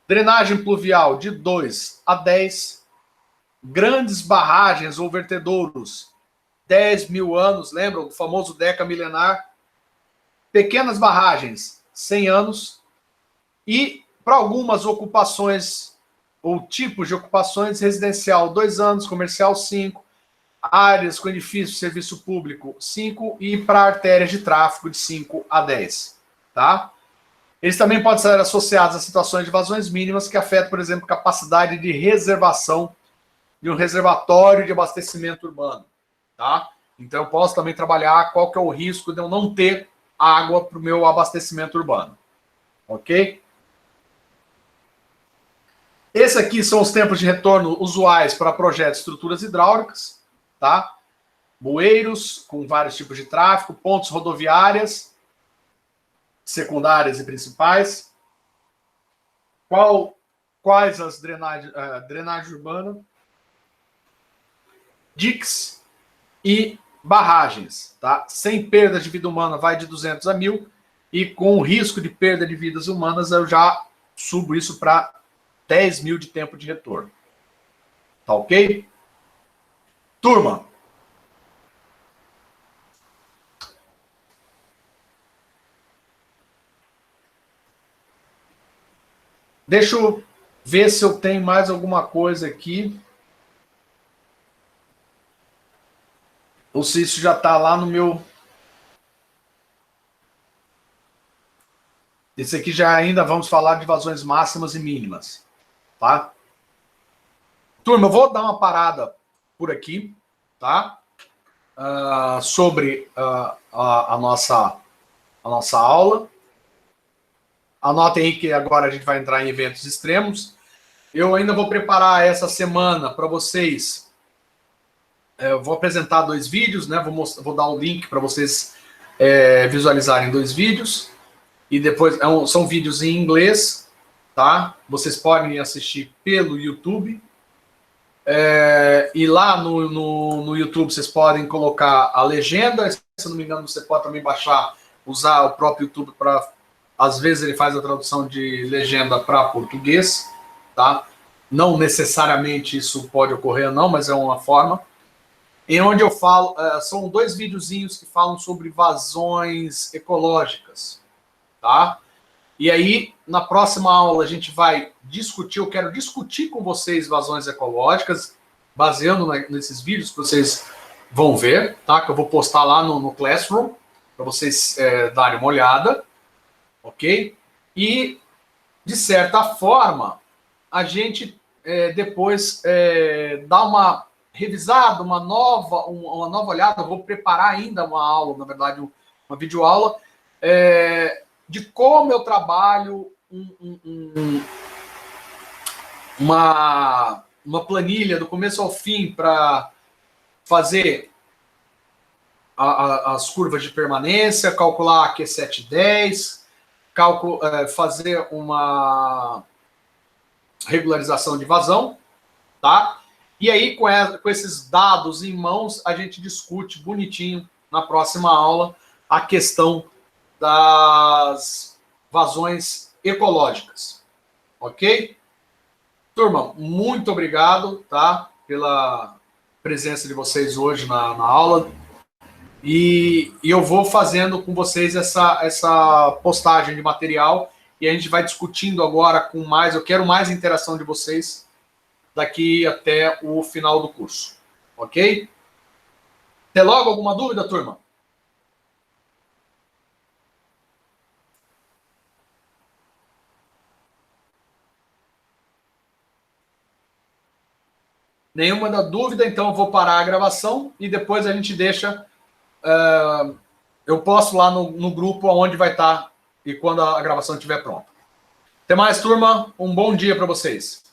Drenagem pluvial, de 2 a 10. Grandes barragens ou vertedouros, 10 mil anos, lembram? O famoso Deca milenar. Pequenas barragens, 100 anos. E para algumas ocupações ou tipos de ocupações, residencial, 2 anos, comercial, 5, áreas com edifício, serviço público, 5, e para artérias de tráfego, de 5 a 10. Tá? Eles também podem ser associados a situações de vazões mínimas que afetam, por exemplo, capacidade de reservação de um reservatório de abastecimento urbano. Tá? Então, eu posso também trabalhar qual que é o risco de eu não ter água para o meu abastecimento urbano. Ok? Esses aqui são os tempos de retorno usuais para projetos de estruturas hidráulicas. Tá? Bueiros, com vários tipos de tráfego, pontes rodoviárias, secundárias e principais. Quais as drenagem urbana? Diques e barragens, tá? Sem perda de vida humana vai de 200 a 1.000, e com risco de perda de vidas humanas eu já subo isso para 10 mil de tempo de retorno. Tá ok? Turma, deixa eu ver se eu tenho mais alguma coisa aqui. Ou se isso já está lá no meu... Esse aqui já ainda vamos falar de vazões máximas e mínimas. Tá? Turma, eu vou dar uma parada por aqui, tá? Sobre a nossa aula. Anotem aí que agora a gente vai entrar em eventos extremos. Eu ainda vou preparar essa semana para vocês. Eu vou apresentar 2 vídeos, né? Vou dar o link para vocês visualizarem 2 vídeos. E depois são vídeos em inglês, tá? Vocês podem assistir pelo YouTube. E lá no YouTube vocês podem colocar a legenda. Se não me engano, você pode também usar o próprio YouTube para... Às vezes ele faz a tradução de legenda para português, tá? Não necessariamente isso pode ocorrer, não, mas é uma forma. Em onde eu falo, são 2 videozinhos que falam sobre vazões ecológicas, tá? E aí, na próxima aula, a gente vai discutir, eu quero discutir com vocês vazões ecológicas, baseando nesses vídeos que vocês vão ver, tá? Que eu vou postar lá no Classroom, para vocês darem uma olhada, ok? E, de certa forma, a gente depois dá uma revisada, uma nova olhada. Eu vou preparar ainda uma aula, na verdade, uma videoaula, de como eu trabalho uma uma planilha do começo ao fim para fazer as curvas de permanência, calcular Q710, fazer uma regularização de vazão, tá? E aí, com esses dados em mãos, a gente discute bonitinho na próxima aula a questão das vazões ecológicas, ok? Turma, muito obrigado, tá? Pela presença de vocês hoje na aula. E eu vou fazendo com vocês essa postagem de material e a gente vai discutindo agora com mais. Eu quero mais interação de vocês daqui até o final do curso, ok? Até logo, alguma dúvida, turma? Nenhuma dúvida, então eu vou parar a gravação e depois a gente deixa. Eu posto lá no grupo onde vai estar e quando a gravação estiver pronta. Até mais, turma. Um bom dia para vocês.